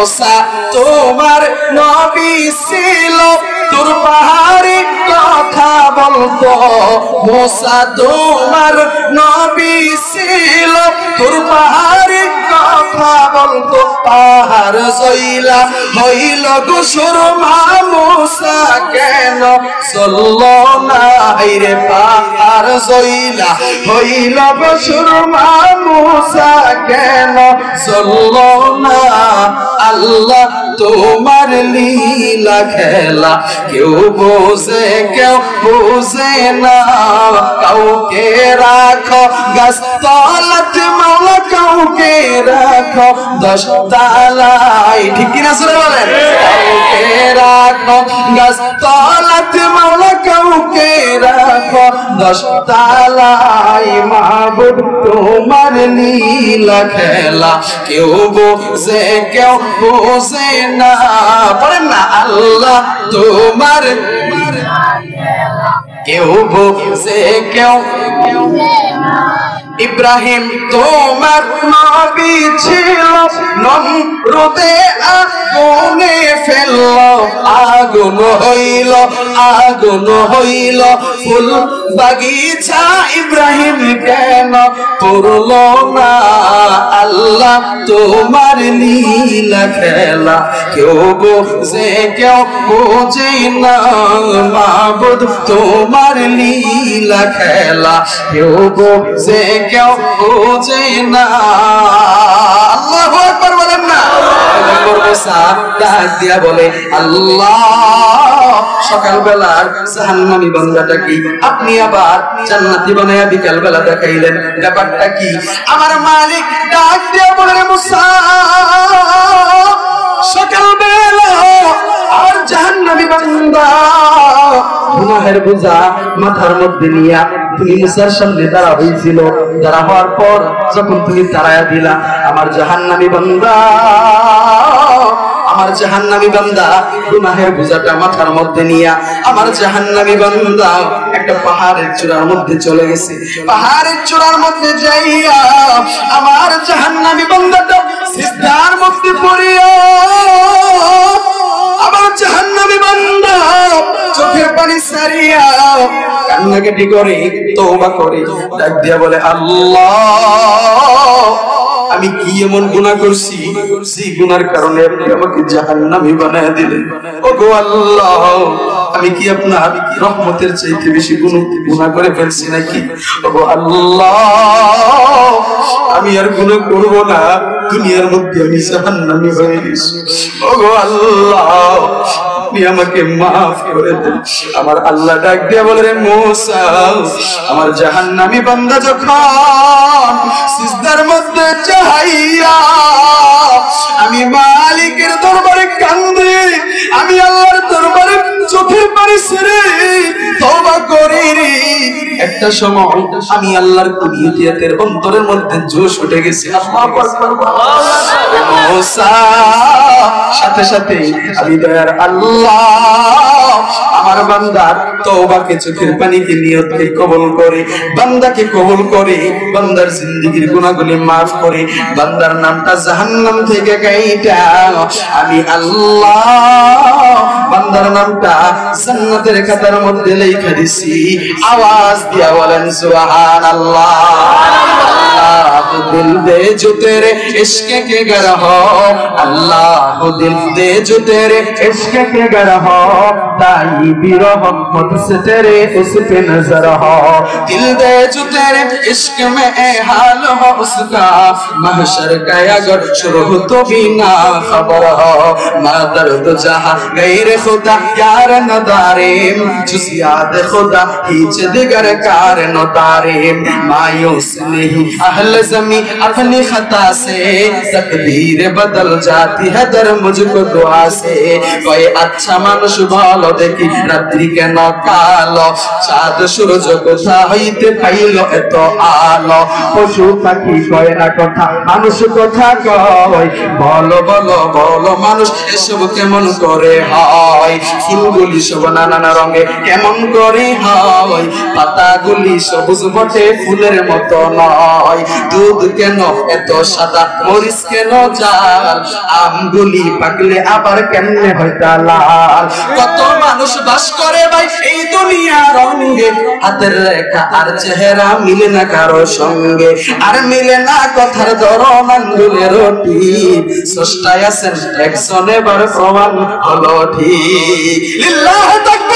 मूसा तुम्हार नबी छिलो तुर पाहाड़ी कथा बोलतो मूसा तुम्हार नबी छिलो तुर पाहाड़ी कथा बोलतो पाहाड़ जइला हইল গো সুরমা मूसा কেন চললো না রে পাহাড় জইলা হইল গো সুরমা मूसा কেন চললো না আল্লাহ তোমার লীলা খেলা কেউ বোঝে না কাউকে রাখো গাছ তলাতে মাওলা কাউকে রাখো 10 তলায় ঠিক কি না সুরে বলেন কাউকে রাখো গাছ তলাতে মাওলা কাউকে রাখো 10 তলায় মাবুদ তোমার লীলা খেলা কেউ বোঝে না পড়েন না আল্লাহ তোমার কেউ বোঝে কেউ ইব্রাহিম তোমার নবী ছিল নমরুদে আগুনে ফেললো আগুন হইল ফুল বাগিচা ইব্রাহিম কেন করলো না আল্লাহ তোমার লীলা খেলা কেউ বোঝে না মাবুদ তোমার লীলা খেলা কেউ বোঝে না আল্লাহু আকবার বলেন না মুসা ডাক দিয়া বলে আল্লাহ সকাল বেলার জাহান্নামী বান্দাটা কি আপনি আবার জান্নাতি বানায়া বিকাল বেলা দেখাইলেন ব্যাপারটা কি আমার মালিক ডাক দিয়া বলে মুসা সকাল বেলা আর জাহান্নামী বান্দা গুনাহের বোঝা মাথার মধ্যে নিয়া তুমি মুসার সামনে দাঁড়া হয়েছিল দাঁড়া হওয়ার পর যখন তুমি দাঁড়ায়া দিলা আমার জাহান্নামী বান্দা গুনাহের বোঝাটা মাথার মধ্যে নিয়া আমার জাহান্নামী বান্দা একটা পাহাড়ের চূড়ার মধ্যে চলে গেছে পাহাড়ের চূড়ার মধ্যে যাইয়া আমার জাহান্নামী বান্দাটা সিজদার মধ্যে পড়িয়া আমার জাহান্নামী বান্দা চোখের পানি সারিয়া কান্নাকাটি করে তওবা করে ডাক দিয়া বলে আল্লাহ আমি কি এমন গুনাহ করছি সেই গুনার কারণে আপনি আমাকে জাহান্নামী বানায়া দিলেন ওগো আল্লাহ আমি কি আপনার রহমতের চাইতে বেশি গুনাহ করে ফেলছি নাকি ওগো আল্লাহ আমি আর গুনাহ করব না দুনিয়ার মধ্যে আমি জাহান্নামী হয়ে গেছি ওগো আল্লাহ আপনি আমাকে maaf করে দেন আমার আল্লাহ ডাক দিয়ে বলে রে মুসা আমার জাহান্নামী বান্দা যখন সিজদার মধ্যে চাইয়া আমি মালিকের দরবারে কান্দে আমি আল্লাহর দরবারে চোখের পানি ছেড়ে তওবা করি রে একটা সময় আমি আল্লাহর কুদরতের অন্তরের মধ্যে জোশ উঠে গেছে আল্লাহু আকবার মুসা সাথে সাথে আমি দয়ার আল্লাহ আমার বান্দার তওবাকে চোখের পানিকে নিয়তকে কবুল করে বান্দাকে কবুল করে বান্দার জিন্দেগীর গুনাহগুলি maaf করে বান্দার নামটা জাহান্নাম থেকে কাইটা আমি আল্লাহ বান্দার নামটা জান্নাতের খাতার মধ্যে লেখা দিছি আওয়াজ দিয়া বলেন সুবহানাল্লাহ दिल दे जो तेरे इश्क के गर हो अल्लाह दिल दे जो तेरे इश्क के गर हो दाई भी रहो मुझसे तेरे उस पे नजर हो दिल दे जो तेरे इश्क में ए हाल हो उसका महशर का अगर शुरू तो भी ना खबर हो मदर तो जहां गैर खुदा यार नदारिम जुस याद खुदा हिच दिगर कार नदारिम मायूस नहीं अहल जमी अपनी खता से तकदीर बदल जाती है दर मुझको दुआ से कोई अच्छा मानुष भालो देखी रात्रि के न कालो चाँद सूरज कोथा हईते पाइलो एत आलो पशु पाखी कय ना कथा मानुष कथा कय বলো বলো বলো মানুষ এসব কেমন করে হয় ফুলগুলি সব নানা রঙে কেমন করে হয় পাতাগুলি সবুজ বটে ফুলের মতো নয় দুধ কেন এত সাদা মরিচ কেন জাল আমগুলি কলি পাকলে আবার কেমনে হয় তা লাল। কত মানুষ বাস করে ভাই এই দুনিয়ার রঙে, হাতের রেখা আর চেহারা মিলে না কারো সঙ্গে, আর মিলে না কথার ধরন আঙ্গুলের টিপ। স্রষ্টায় আছেন একজন, এবার প্রমাণ হলো ঠিক। লিল্লাহ তাকবীর।